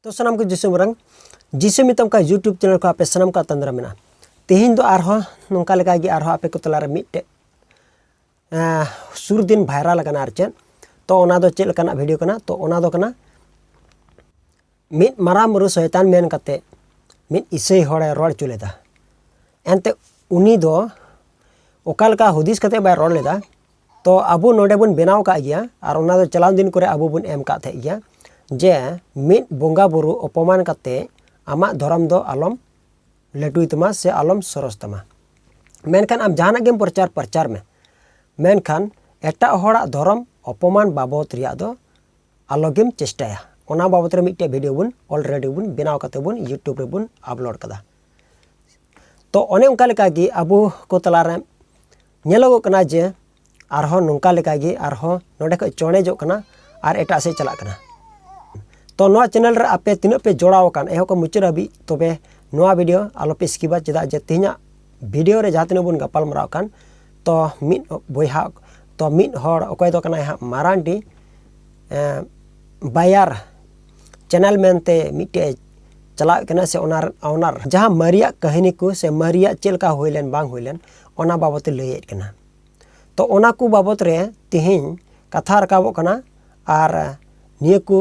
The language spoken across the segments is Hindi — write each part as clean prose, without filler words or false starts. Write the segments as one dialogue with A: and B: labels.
A: तो सनाम को जिसु मरंग जिसु मितम का यूट्यूब चैनल को आपे सनाम का तंद्रा मेना तेहिन दो आरहो नोंका लेका गी आरहो आपे को तलारे मिटे सुर दिन भाइरल लगना आरचेन तो ओना दो चेल कना वीडियो कना तो ओना दो कना मिट मारा मुरु शैतान मेन कते मिट इसै होड़े रोड़ चुलेदा एनते उनी दो ओकालका हुदिस कते बाय रोड़ लेदा तो अबु नोडे बुन बेनाव का गया और ओना दो चलान दिन करे अबु बुन एम का थे गया जे मिट बोंगा बुरु अपमान कते आमा धर्म दो आलम लटुई तमा से आलम सरस तमा मेनखान आम जहाना गेम प्रचार में मेनखान एटा होड़ा धर्म अपमान बाबत रिया दो आलोगेम चेष्टाया ओना बाबत रे मिटे वीडियो बुन ऑलरेडी बुन बेनाव कते बुन यूट्यूब रे बुन अपलोड कदा तो ओने उनका लेका गी अबु को तलारे नेलोगो कना जे आरहो नोंका लेका गी आरहो नोडे को चोणेजो कना आर एटा से चला कना तो नोआ चैनल रे आपे तिना पे जोड़ाव कान एहो को मुचर हबी तबे नोआ वीडियो आलोपे स्किबा चेदा जे तिना वीडियो रे जहां तिना बुन गपाल मराव कान तो मिट बोयहा तो मिट होड़ ओकय दो कना हा मारांडी बायार चैनल मेनते मिटे चला कना से ओनार जहां मरिया कहानी को से मरिया चेलका होइलेन बांग होइलेन ओना बाबत लयेत कना तो ओना को बाबत रे तिहिन कथा रकाबो कना आर निये को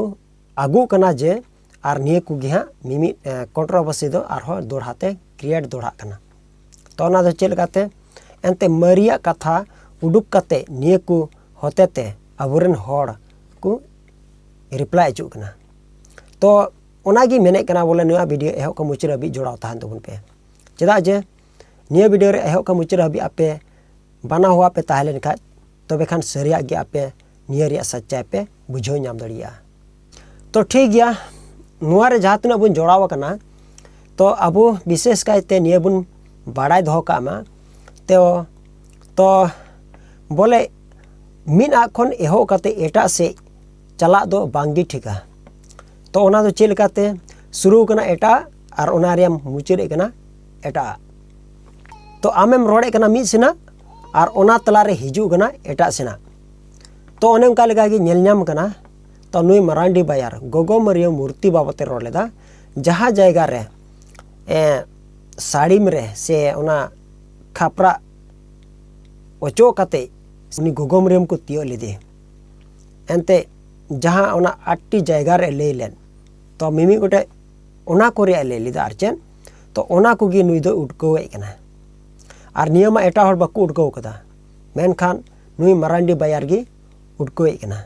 A: आगू कना जे आर निये को गिहा मिमी कंट्रोवर्सी दो आरहो दोड़ाते क्रिएट दोड़ा कना तो ओना दो चेल काते एनते मरिया कथा उडुक कते निये को होतेते अबुरेन होड़ को रिप्लाई अचु कना तो ओनागी मेने कना बोले नया वीडियो एहो को मुचर हबी जोड़ाव ताहन तबुन पे चेदा जे निया वीडियो रे एहो को मुचर हबी आपे बना हुआ पे ताहलेन खा तबे खान सरिया गे आपे निया रिया सच्चाई पे बुझो नाम दड़िया तो ठीक गया नुआ रे जहां तना बुन जोड़ाव कना तो अबु विशेष कायते निया बुन बाड़ाय दो कामा तो बोले मिन आखन एहो कते एटा से चला दो बांगी ठिका तो ओना दो चेल काते शुरू कना एटा और ओना रे मुचरे कना एटा तो आमेम रोड़े कना मिद सेना और ओना तला रे हिजू कना एटा सेना तो ओने उनका लेका गी नेल नाम कना तो नुई मरांडी बायार गोगो मरियो मूर्ति बाबते रोड़ लेदा जहां जायगा रे साड़ी में रे से ओना खापरा ओचो कते उनी गोगो मरियम को तियो लेदे एनते जहां ओना आट्टी जायगा रे ले लेन तो मिमी गोटे ओना को रे ले लेदा आरचेन तो ओना को गी नुई दो उडकोवे कना और नियमा एटा हर बाको उडको कदा मेनखान नुई मरांडी बायार गी उडकोवे कना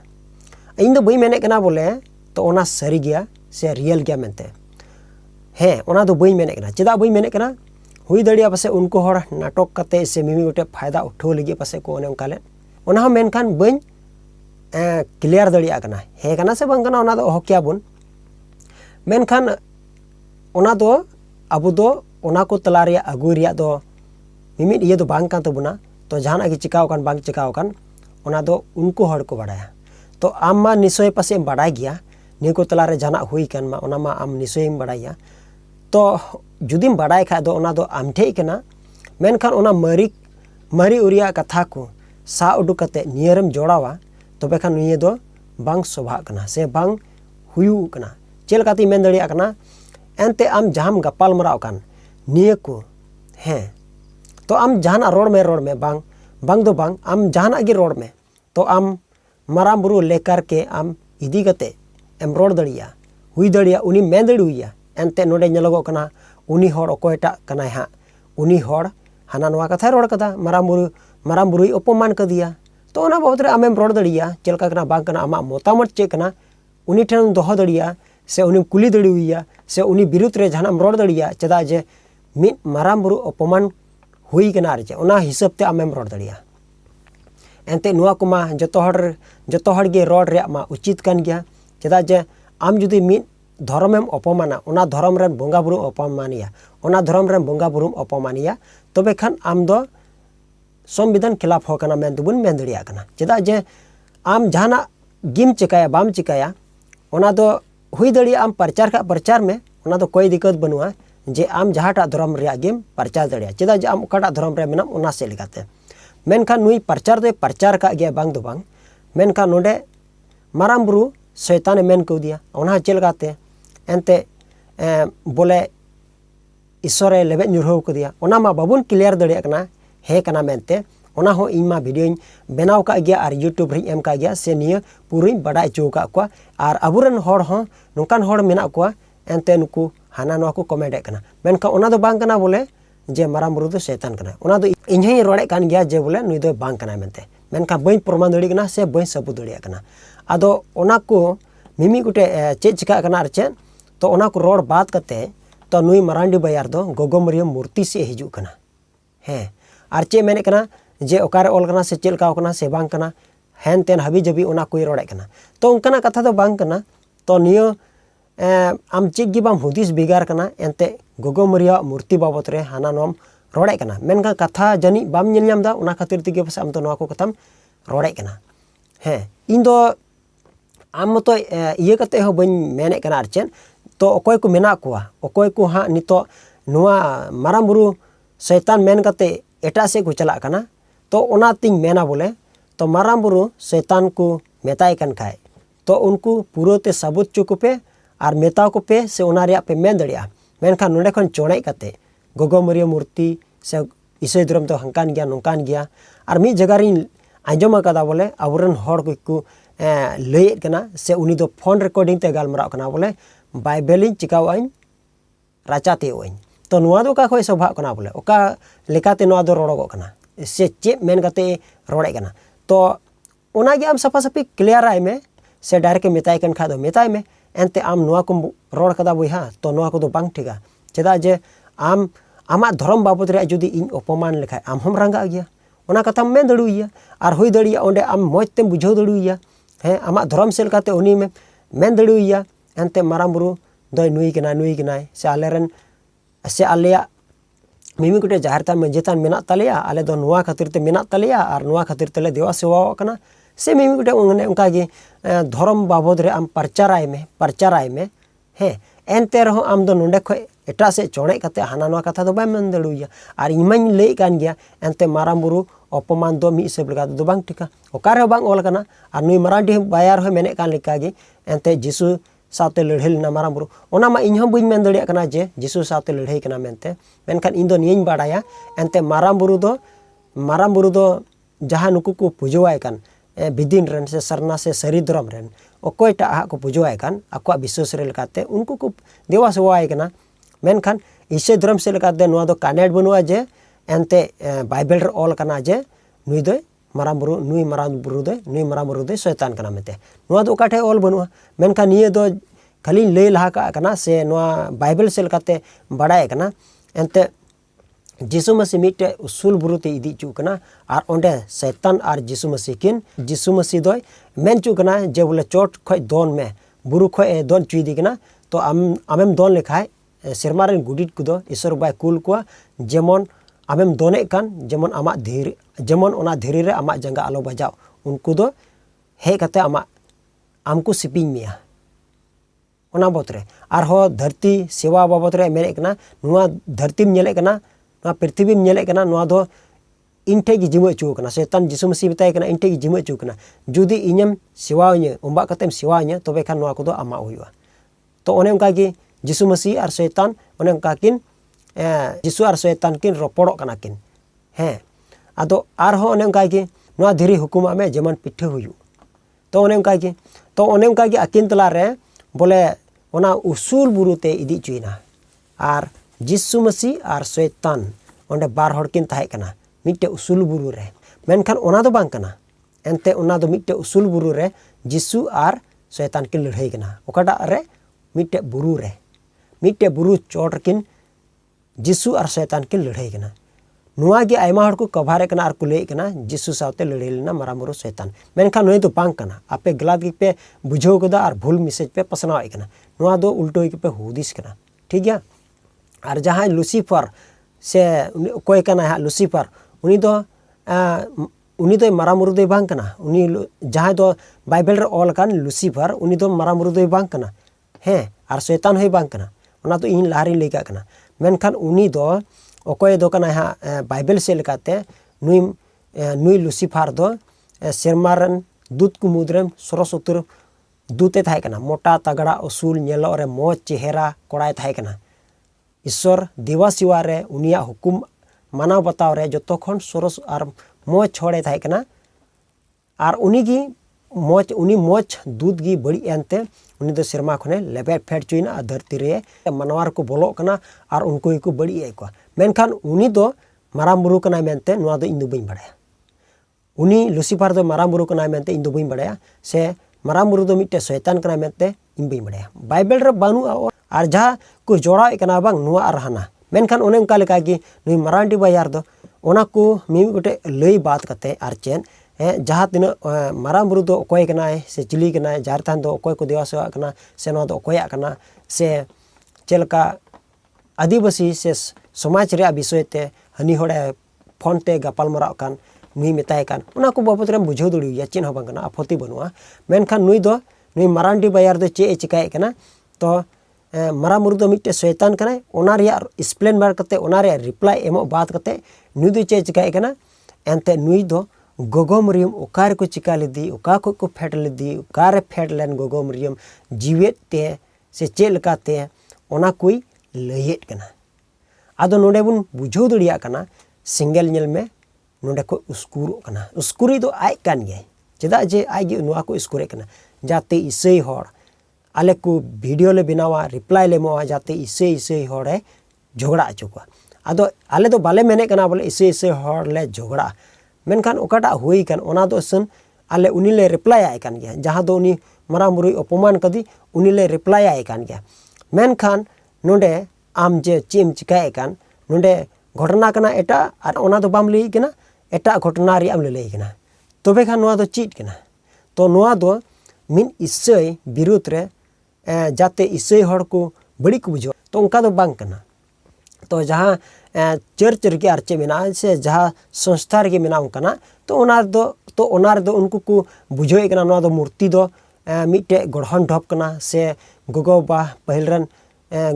A: इन दो बई मेने कना बोले तो ओना सरी गया से रियल गया मेनते हे ओना दो बई मेने कना चेदा बई मेने कना हुई दड़िया पासे उनको हर नाटक कते से मिमी गोटे फायदा उठो लगी पासे को ओने उनका ले ओना हम मेनखान बई क्लियर दड़िया कना हे कना से बंग कना ओना दो हकिया बुन मेनखान ओना दो अबु दो ओना को तला रिया अगु रिया दो मिमिट ये दो बांग कान तबुना तो जहाना की चिकाव कान बांग चिकाव कान ओना दो उनको हड़ को बाड़ाया तो आम मा निश्चय पासे बाड़ाय गया निये को तला रे जाना हुई कान मा ओना मा आम निश्चय बाड़ाया तो जुदीम बाड़ाय खा दो ओना दो आम ठे कना मेनखान ओना मरी उरिया कथा को सा उडुक कते नियरम जोड़ावा तबे खान निये दो बांग शोभा कना से बांग हुयु कना चेल काती मेन दड़िया कना एनते आम जहाम गपाल मराव कान निये को हैं तो आम जहाना रोड में बांग दो बांग आम जहाना गी रोड में तो आम माराम बुरु लेकर के आम इदी कते एम रोड दड़िया हुई दड़िया उनी मेन दड़िया एनते नोडे नेलोगो कना उनी होड़ ओकोयटा कनाय हा उनी होड़ हाना नोआ कथा रोड कदा माराम बुरुई अपमान कदिया तो ओना बाबत रे आमेम रोड दड़िया चेलका कना बांग कना आमा मोतामत चे कना उनी ठेन दोहो दड़िया से उनी कुली दड़िया से उनी बिरुद्ध रे जहानाम रोड दड़िया चेदा जे मिट माराम बुरु अपमान हुई कना आरचे ओना हिसाब ते आमेम रोड दड़िया एनते नुआ कुमा जतो हड़ गे रोड रे मा उचित कान गया चेदा जे आम जुदी मिट धर्मेम अपमाना ओना धर्म रेन बोंगा बुरु अपमानिया ओना धर्म रेन बोंगा बुरु अपमानिया तबे खान आम दो संविधान खिलाफ हो कना मेन दुबुन मेन दड़िया कना चेदा जे आम जहाना गिम चिकाया बाम चिकाया ओना दो हुई दड़िया आम प्रचार में ओना दो कोई दिक्कत बनुआ जे आम जहाटा धर्म रे गेम प्रचार दड़िया चेदा जे आम ओकाटा धर्म रे मेना ओना से लेकाते मेनखान नुई प्रचार दो प्रचार का गया बांग दो बांग मेनखान नोडे माराम बुरु शैतान मेन को दिया ओना चेल गाते एंते बोले ईश्वरे लेबेद ᱧᱩᱨᱦᱟᱹᱣ कदिया ओना मा बाबुन क्लियर दड़िया कना हे कना मेनते ओना हो इन मा वीडियो बनाव का गया और यूट्यूब रे एम का गया से निया पूरी बड़ा चो का को और अबुरन होड़ हो नोकान होड़ मेना को एंते नुकु हाना नो को कमेंट कना मेनका ओना दो बांग कना बोले जे माराम बुरु दो शैतान कना ओना दो इन्हें रोड़े कान गया जे बोले नुई दो बांग कना मेनते मेनका बई प्रमाण दड़ी कना से बई सबूत दड़िया कना आदो ओना को मिमी गुटे चे चिका कना आर चे तो ओना को रोड बात करते तो नुई मरांडी बयार दो गोगोमरियम मूर्ति से हिजू कना हे आर चे मेने कना जे ओकारे ओल कना से चेल का कना से बांग कना हेन तेन हबी जबी ओना कोई रोड़े कना तो उनकना कथा दो बांग कना तो नियो आम चेक गी बाम हुदिस बिगार कना एंते गोगोमरिया मूर्ति बाबत रे हाना नोम रोड़े कना मेनका कथा जनी बाम नेल ᱧᱟᱢ दा ओना खातिर तिगे बस आम तो नोआ को कथाम रोड़े कना हे इन दो आम तो इये कते हो बन मेने कना आर चेन तो अकोय को मेना कुआ अकोय को हाँ नितो नुआ माराम बुरु शैतान मेन कते एटा से को चला कना तो ओना तिंग मेना बोले तो माराम बुरु शैतान को मेताय कन खाए तो उनको पूरोते सबूत चुक पे और मेता को पे से ओना रिया पे मेन दड़िया मेनखा नोडे खन चोणे कते गोगोमरिया मूर्ति से ईसाई धर्म तो हंकान गया नोकान गया और मी जगह री आंजम कदा बोले अबरन होड़ को लैद कना से उनी दो फोन रिकॉर्डिंग ते गालमराव कना बोले बाइबेल चिकावाइन राचाते ओइन तो नुआ दो का खोय सभा कना बोले ओका लेकाते नुआ दो रोड़गो कना से चे मेन कते रोड़े कना तो ओना गे आम सफा सफी क्लियर आय में से डायरेक्ट मेताय कन खा दो मेताय में एंते आम नुआ को रोड़ कदा बोहा तो नुआ को दो बांग ठिका चेदा जे आम आमा धर्म बाबत रे जुदी इन अपमान लेखाय आम हम रंगा गया ओना कथा मेन दड़ुइया और होई दड़िया ओंडे आम मौज तेम बुझाव दड़ुइया हे आमा धर्म सेल काते उनी में मेन दड़ुइया एंते माराम बुरु दय नुई कनाय से आलेरन से आलेया मिमी कुटे जाहरता मजेतान मेना तलेया आले दो नुआ खातिर ते मेना तलेया और नुआ खातिर तेले देवा सेवा कना से मिमी कुटे उनका गे धर्म बाबद रे आम प्रचाराय में हे एनते रहो आम दो नोंडे खय एटा से चोणे कते हाना नुआ कथा दो बाय मन दड़ुइया और इमाኝ लई कान गया एनते माराम बुरु अपमान दो मी हिसाब लगा दो बांग ठिका ओकारे बांग ओल कना और नुई मराठी बायार हो मेने कान लिका गे एनते जिसु साथे लड़ाई ना माराम बुरु ओना मा इन बी मेन दड़िया कना जे जिसु साथे लड़ाई कना मेनते मेनखान इन दो नियन बाड़ाया एनते माराम बुरु दो जहाँ नुकु को पुजोवाय कान बिदिन रन से सरना से सरी धर्म रन अकोयटा हा को पुजोवाय कान अको विश्वास रे लेकाते उनको को देवा सेवाय कना मेनखान ईसाई धर्म से लेकाते नुआ दो कानेट बनुआ जे एनते बाइबल रे ऑल कना जे नुई दो नुई माराम बुरु दे शैतान कना मेते नुआ दो काठे ऑल बनुआ मेनखा निये दो खाली लई लहा का कना से नुआ बाइबल से लेकाते बड़ाय कना एनते जिसु मसीह मिटे उसूल बुरु ते इदी चु कना और ओंडे शैतान और जिसु मसीह दो मेन चु कना जे बोले चोट खय दोन में बुरु खय दोन चुइदी कना तो आमेम दोन लेखाय सेरमारेन गुडिट कुदो ईश्वर बाय कुल को जेमन आमेम दोने कान जेमन आमा धीर जेमन ओना धीरे रे आमा जंगा आलो बजाव उनको दो हे कते आमको सिपिंग मिया ओना बतरे आर हो धरती सेवा बाबत रे मेरे कना नुआ धरती में नेले कना नुआ पृथ्वी में नेले कना नुआ दो इनठे की जिम चु कना शैतान जिसु मसीह बताय कना इनठे की जिम चु कना जुदी इनम सेवावnye उम्बा कतेम सेवावnye तबे खान नुआ को दो आमा हुआ तो ओने उनका की जिसु मसीह और शैतान ओने उनका किन जिसु और शैतान किन रोपड़ो कना किन हे आदो आर हो ओने उनका की नुआ धीरे हुकुमा में जेमन पिठे हुयु तो ओने उनका की अकिन तला रे बोले ओना उसूल बुरुते इदी चुइना और जिसु मसीह और शैतान ओंडे बार हड़ किन ताहे कना मिटे उसूल बुरु रे मेनखान ओना दो बांग कना एनते ओना दो मिटे उसूल बुरु रे जिसु और शैतान किन लड़ाई कना ओकाटा रे मिटे बुरु चोट किन जिसु और शैतान किन लड़ाई कना नुआ गे आयमा हड़ को कभारे कना और को लई कना जिसु साथे लड़ाई लेना माराम बुरु शैतान मेनखान नोय तो बांग कना आपे गलत गे पे बुझाव कदा और भूल मैसेज पे पसनाव कना नुआ दो उल्टो के पे हुदिस कना ठीक गया और जहाँ लुसीफर से कोई कना है लुसीफर उनी दो माराम बुरु दो बांग कना उनी जहाँ दो बाइबल रे ऑल कान लुसीफर उनी दो माराम बुरु दो बांग कना हे और शैतान होय बांग कना ओना तो इन लाहारी लेका कना मेनखान उनी दो अकोय दो कना हा बाइबल से लेकाते नुई लुसीफर दो सेरमारन दूत को मुद्रम सरस्वती दूते थाहे कना मोटा तगड़ा उसूल नेलो रे मोज चेहरा कोड़ाय थाहे कना ईश्वर देवा सिवा रे उनिया हुकुम मानाव बताव रे जतो खन सरस और मोज छोड़े थाहे कना और उनी मोज दूध गी बड़ी एनते उनी दो सिरमा खने लेबेट फेट चुइना धरती रे मनवार को बोलो कना और उनको को बड़ी आइको मेनखान उनी दो माराम बुरु कना मेनते नुआ दो इन दो बइन बड़ाया उनी लुसिफर दो माराम बुरु कना मेनते इन दो बइन बड़ाया से माराम बुरु दो मिट्टे शैतान कना मेनते इन बइन बड़ाया बाइबल रे बानु और जहाँ को जोड़ा कना बांग नुआ और हाना मेनखान ओने उनका लेका कि नुई मारांडी बाजार दो ओना को मिमी गोटे लई बात कते और चेन जहाँ तीन माराम बुरु दो अकोय कनाय से चिली कनाय जार थान दो अकोय को देवा सेवा कना से नो दो अकोया कना से चेलका आदिवासी से समाज रे विषय ते हनी होड़े फोन ते गपाल मराव कान नुई मेताय कान ओना को बाबत रे बुझाव दड़िया चेन हबा कना आपत्ति बनुआ मेनखान नुई मारांडी बाजार दो चे चिकाय कना तो माराम बुरु दो मिट्टे शैतान कनाय ओना रिया एक्सप्लेन बार कते ओना रिया रिप्लाई एमो बात कते नुई दो चे चिकाय कना एनते नुई दो गोगो मरियम ओकार को चिका लेदी ओका को फेट लेदी ओकारे फेट लेन गोगो मरियम जीवेत ते से चेल लकाते ओना कोई लयेत कना आदो नोडे बुन बुझाव दड़िया कना सिंगल नेल में नोडे को उस्कुरो कना उस्कुरी दो आय कान गे चेदा जे आय गे नुआ को उस्कुरे कना जाते इसई होड़ आले को वीडियो ले बनावा रिप्लाई ले मोआ जाते इसई होड़े झगड़ा अचुका आदो आले दो बाले मेने कना बोले इसई होड़ ले झगड़ा मेनखान ओकाटा हुई कान ओना दो सन आले उनी ले रिप्लाई आय कान गया जहाँ दो उनी माराम बुरुई अपमान कदी उनी ले रिप्लाई आय कान गया मेनखान नोडे आम जे चेम चिकाय कान नोडे घटना कना एटा और ओना दो बाम लई कना एटा घटना रे आम ले लई कना तबे खान नोआ दो चीट कना तो नोआ दो मिन इसई विरुद्ध रे जाते इसई हड़ को बड़ी को बुझो तो उनका दो बांग कना तो जहाँ चर्च रे आर चे मेना से जहाँ संस्था रे मेना कना तो ओनार दो उनको को बुझोए कना नोआ दो मूर्ति दो मिट्टे गढ़न ढप कना से गोगो बा पहिल रन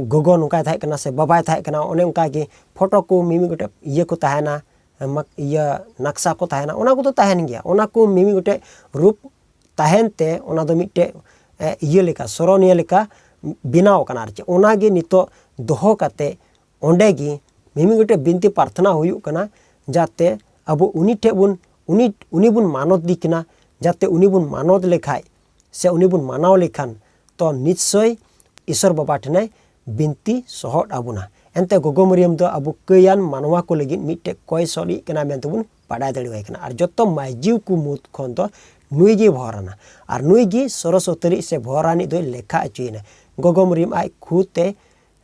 A: गोगो नुकाय थाहे कना से बाबाय थाहे कना ओने उनका की फोटो को मिमी गोटे ये को ताहेना ये नक्शा को ताहेना ओना को तो ताहेन गया ओना को मिमी गोटे रूप ताहेनते ओना दो मिट्टे ये लेका सरोनिया लेका बिनाव कना आर चे ओना गे नितो दोहो काते ओंडे गी मिमी गोटे बिनती प्रार्थना हुयुक कना जाते अब उनी ठे बुन उनी बुन मानत दिकना जाते उनी बुन मानत लेखाय से उनी बुन मानाव लेखान तो निश्चय ईश्वर बाबा ठेने बिनती सहट आबुना एनते गोगो मरियम दो अब कयान मानवा को लगी मिट्टे कोय सड़ी कना मेनते बुन बाडाय दड़िवाय कना और जतो माइजीव को मुत खन तो नुई गे भराना और नुई गे सरस्वती से भरानी दो लेखा अचुइना गोगो मरियम आय खुदते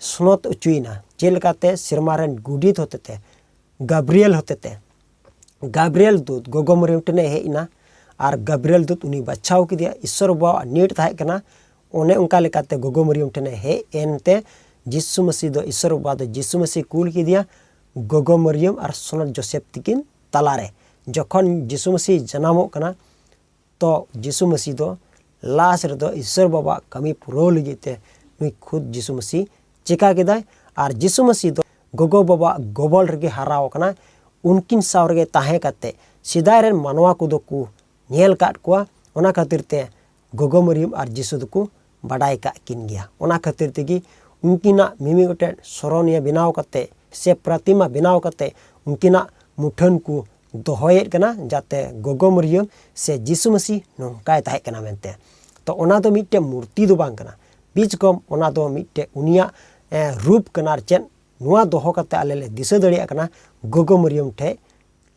A: सुनत अचुइना चेलकाते सिरमारन गुडित होते गाब्रियल होते गाब्रियल दूत गोगो मरियम ठेने हेना और गाब्रियल दूत उनी बचाव किदिया ईश्वर बाबा नीट थाहे कना ओने उनका लेकाते गोगो मरियम ठेने हे एनते जिसु मसीह दो ईश्वर बाबा दो जिसु मसीह कूल किदिया गोगो मरियम और सोनत जोसेफ तिकिन तलारे जखन जिसु मसीह जनामो कना तो जिसु मसीह दो लाश रे दो ईश्वर बाबा कमी पुरो लगिते नुई खुद जिसु मसीह चिका केदाय और जिसु मसीह दो गोगो बाबा गोबल रगे हाराव कना उनकिन साव रगे ताहे काते सिदाय रेन मानवा को दो को नेल काट कोआ ओना खातिर ते गोगो मरियम और जिसु दो को बाडाय का किन गया ओना खातिर तेगी उनकिना मिमी गोटे सरोनिया बनाव कते से प्रतिमा बनाव कते उनकिना मुठन को दोहयेत कना जाते गोगो मरियम से जिसु मसीह नोंकाय ताहे कना मेनते तो ओना दो मिट्टे मूर्ति दो बांग कना बीच कम ओना दो मिट्टे उनिया रूप कनार चेन नुआ दोहो कते आले ले दिशा दड़िया कना गोगो मरियम ठे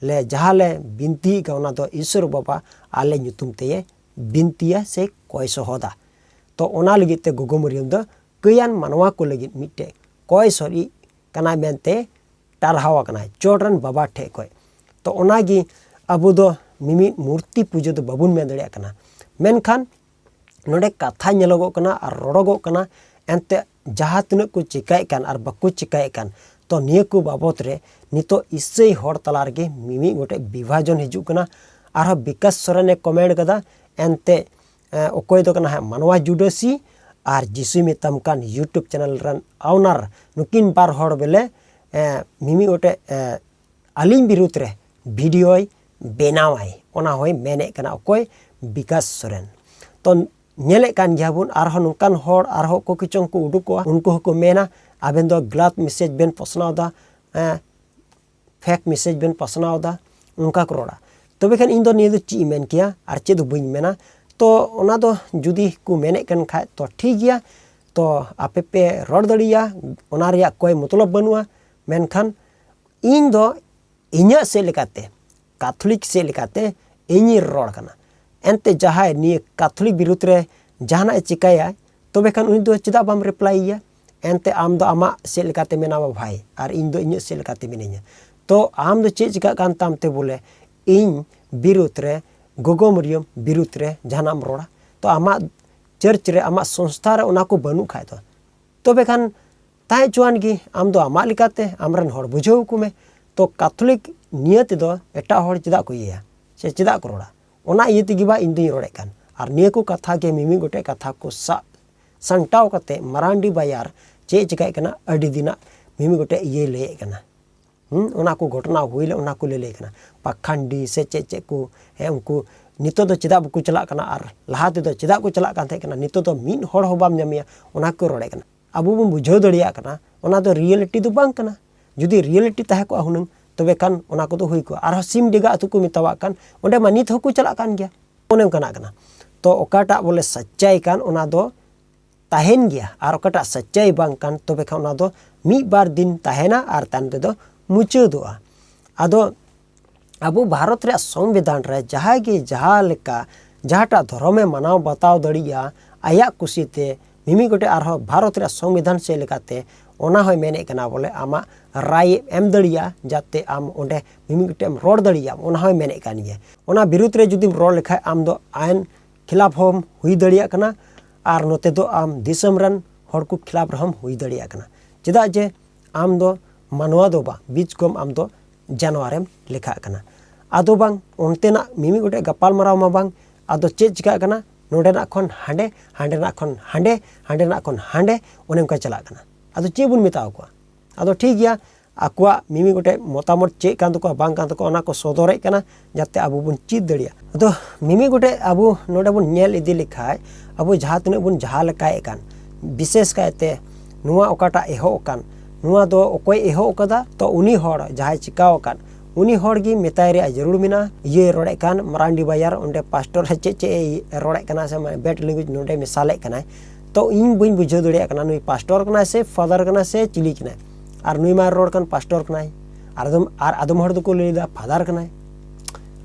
A: ले जहाँ ले बिनती का ओना दो ईश्वर बाबा आले ᱧᱩᱛᱩᱢ ते बिनतिया से कोय सहोदा तो ओना लगित ते गोगो मरियम दो कयान मानवा को लगित मिट्टे कोय सरी कना मेनते टारहावा कना चोटरन बाबा ठे कोय तो ओनागी अबो दो मिमी मूर्ति पूजा दो बाबुन मेन दड़िया कना मेनखान नोडे कथा नेलोगो कना और रोडोगो कना एनते जहाँ तिना को चिकाय कान और बाको चिकाय कान तो निया को बाबत रे नितो इसई हर तलार के मिमी गोटे विभाजन हिजु कना आरो विकास सोरेने कमेंट कदा एनते ओकोय दो कना मानवा जुडसी और जिसु मेताम कान यूट्यूब चैनल रन आउनार नुकिन बार हर बेले मिमी गोटे आलिम बिरुद्ध रे वीडियो बेनावाय ओना होय मेने कना ओकोय विकास सोरेन तो nyelek kan gya bun arho nungkan hor arho ko kichong ko udukoa unko ko mena aben do glat message ben posnao da fake message ben posnao da unka kroda tobe kan indo ni do chi men kia ar che do buin mena to ona do judi ku menek kan kha to ठीक gya to ape pe rod dariya ona ria koi मतलब banua menkan इन दो इन्या से लेकाते कैथोलिक से लेकाते इन्ही रोड कना एंते जहां नि कैथोलिक विरुद्ध रे जहाना चिकाया तबे खान उनी दो चिदा बाम रिप्लाई या एंते आम दो आमा से लेकाते मेना भाई और इन दो इन्या से लेकाते मिनेnya तो आम दो चे चिका कान तामते बोले इन विरुद्ध रे गोगो मरियम विरुद्ध रे जहानाम रोड़ा तो आमा चर्च रे आमा संस्था रे उना को बनु खाय तो तबे खान ताय चुआन की आम दो आमा लिकाते आमरन हर बुझाव को में तो कैथोलिक नियत दो एटा हर चिदा को इया से चिदा को रोड़ा ओना इयति गिबा इन दो रोड़े कान और निय को कथा के मिमी गोटे कथा को संटाव कते मरांडी बाजार चे चिकाय कना अडी दिना मिमी गोटे ये ले कना ओना को घटना हुईले ओना को ले कना पाखंडी से चे को हे उनको नितो दो चिदा बुकु चला कना और लहाते दो चिदा को चला कान थे कना नितो दो मिन हर हो बाम ᱧᱟᱢᱤᱭᱟ ओना को रोड़े कना अबो बन बुझाव दड़िया कना ओना दो रियलिटी दो बांग कना जुदी रियलिटी ताहे को हुनंग तबे कान ओना को दो हुई को आर सिम डिगा अतु को मितावा कान ओंडे मा नित हको चला कान गया ओने कना तो ओकाटा बोले सच्चाई कान ओना दो ताहेन गया और ओकाटा सच्चाई बांग कान तबे खान ओना दो मी बार दिन ताहेना और तान दो मुचादोआ आदो अबो भारत रे संविधान रे जहां के जहां लेका जहाटा धर्मे मनाव बताव दड़िया आया कुसीते मिमी गोटे आरो भारत रे संविधान से लेकाते ओना होय मेने कना बोले आमा राय एम दड़िया जाते आम ओंडे मिमी गोटे रोड दड़िया ओना होय मेने कान गे ओना विरुद्ध रे जुदी रोड लेखा आम दो आयन खिलाफ हम हुई दड़िया कना और नोते दो आम दिसम रन हर को खिलाफ हम हुई दड़िया कना चिदा जे आम दो मानवा दो बा बीच कम आम दो जानवरेम लेखा कना आदो बांग ओनतेना मिमी गोटे गपाल माराव मा बांग आदो चे चिका कना नोडेना खन हांडे हांडेना खन हांडे हांडेना खन हांडे ओने का चला कना आदो चे बुन मिताव को आदो ठीक गया आकुआ मिमी गोटे मतामत चे कान तो बांग कान तो ओना को सदरे कना जाते आबो बुन चित दड़िया आदो मिमी गोटे आबो नोडे बुन नेल इदि लिखाय आबो जहां तने बुन जहां लकाय कान विशेष कायते नुवा ओकाटा एहो कान नुआ दो ओकोय एहो कदा तो उनी हर जहां चिकाव कान उनी हर गी मेताय रे जरूर मिना ये रोड़े कान मरांडी बाजार ओंडे पास्टर चे रोड़े कना से बेट लैंग्वेज नोडे मिसाले कना तो इन बइन बुझाव दड़िया कना नुई पास्टर कना से फादर कना से चिली कना और नुई मार रोड कान पास्टर कना आर आदम हर दको लेदा फादर कना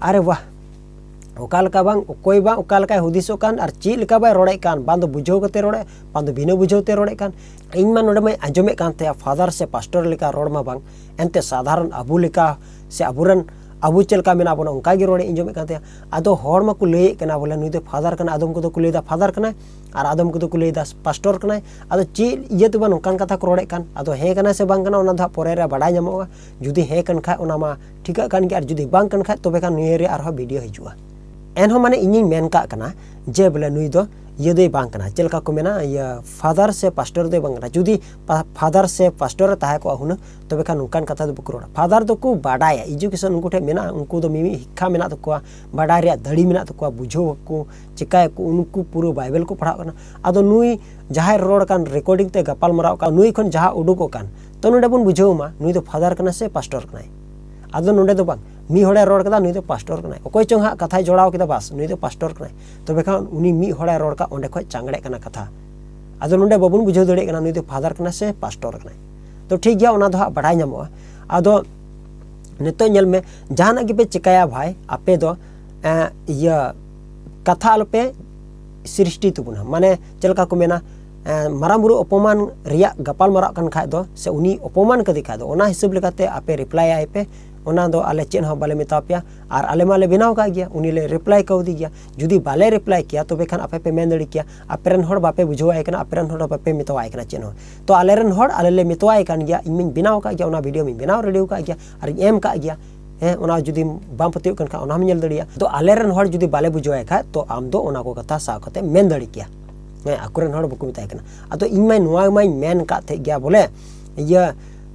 A: अरे वाह ओकालका बांग ओकोय बांग ओकालका हुदिसो कान और ची लेका बाय रोड़े कान बांदो बुझाव कते रोड़े बांदो बिना बुझावते रोड़े कान इन मा नोडे मैं आंजमे कान थे फादर से पास्टर लेका रोड मा बांग एंते साधारण अबू लेका से अबुरन अबू चलका मेना बना उनका गे रोड़े इंजमे कान थे आदो हर मा को ले कना बोले नुई दो फादर कना आदम को दो कुलेदा फादर कना और आदम को दो कुलेदा पास्टर कना आदो ची ये तो बन उनकान कथा को रोड़े कान आदो हे कना से बांग कना ओना धा पोरे रे बडाय ᱧᱟᱢᱚᱜᱼᱟ जुदी हे कन खा ओना मा ठीका कान के और जुदी बांग कन खा तबे कान नुई रे आरो वीडियो हिजुआ एनहो माने इनी मेन का कना जे बोले नुई दो ये दे बांग कना चलका को मेना ये फादर से पास्टर दे बांग जुदी फादर से पास्टर ताहे को हुन तबे खान उनकान कथा दो बुकरोड़ा फादर दो को बाडाया एजुकेशन उनको ठे मेना उनको दो मिमी हिक्खा मेना तो को बाडाय रे दड़ी मेना तो को बुझो को चिकाय को उनको पूरा बाइबल को पढ़ा कना आदो नुई जहाय रोड कान रिकॉर्डिंग ते गपाल मराव का नुई खन जहा उडुको कान तो नोडे बन बुझो मा नुई दो फादर कना से पास्टर कना आदो नोडे दो बांग मी हड़े रोड कदा नुई दो पास्टर कना ओकोय चोंग हा कथा जोड़ाव केदा बास नुई दो पास्टर कना तबे खान उनी मी हड़े रोड का ओंडे खय चांगड़े कना कथा आदो नोडे बाबुन बुझाव दड़े कना नुई दो फादर कना से पास्टर कना तो ठीक गया ओना दो हा बडाय ᱧᱟᱢᱚᱜᱼᱟ आदो नितो नेल में जहाना के पे चिकाया भाई आपे दो ये कथा अलपे सृष्टि तुबुना माने चलका को मेना मारामुरु अपमान रिया गपाल मरा कन खाय दो से उनी अपमान कदि खाय दो ओना हिसाब लेकाते आपे रिप्लाई आय पे ओना दो आले चेन हो बाले मिता पिया और आले माले बिनाव का गया उनी ले रिप्लाई कौ दी गया जुदी बाले रिप्लाई किया तो बेखान आपे पे मेन दड़ी किया आपेरन हड़ बापे बुझवाय कना आपेरन हड़ बापे मितवाय कना चेन हो तो आलेरन हड़ आले ले मितवाय कान गया इमिन बिनाव का गया ओना वीडियो में बिनाव रेडी का गया और एम का गया है ओना जुदी बाम पतियो कन का ओना हम नेल दड़िया तो आलेरन हड़ जुदी बाले बुझवाय खा तो आम दो ओना को कथा सा कते मेन दड़ी किया मैं आकुरन हड़ बको मिताय कना अतो इन माय नुवा माय मेन का थे गया बोले ये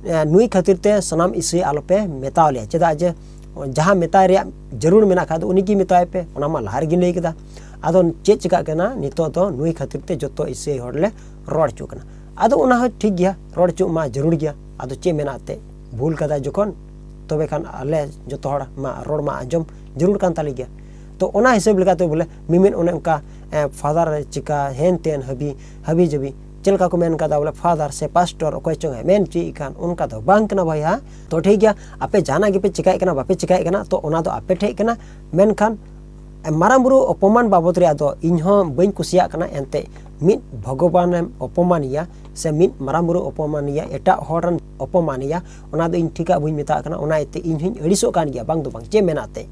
A: नुई खातिर ते सनाम इसे आलोपे मेताव ले चेदा जे जहां मेताय रे जरूर मेना खा उनी की मेताय पे ओना मा लहार गी लई कदा आदो चेक चिका कना नितो तो नुई खातिर ते जोतो इसे हड़ले रोड चो कना आदो उना हो ठीक गया रोड चो मा जरूर गया आदो चे मेनाते भूल कदा जोखन तबे खान आले जोतो हड़ मा रोड मा आजम जरूर कान ताली गया तो ओना हिसाब लेकाते बोले मिमिन ओने उनका फादर चिका हेन तेन हबी जबी चलका को मेन कदा बोले फादर से पास्टर अकोय चो है मेन ची खान उनका तो बांग कना भाई हा तो ठीक गया आपे जाना गे पे चिकाय कना बापे चिकाय कना तो ओना दो आपे ठे कना मेन खान माराम बुरु अपमान बाबत रे आदो इनहो बइन कुसिया कना एंते मिद भगवान अपमानिया से मिद माराम बुरु अपमानिया एटा हरन अपमानिया ओना दो इन ठिका बुइन मेता कना ओना एते इन हिन अड़िसो कान गया बांग दो बांग चे मेनाते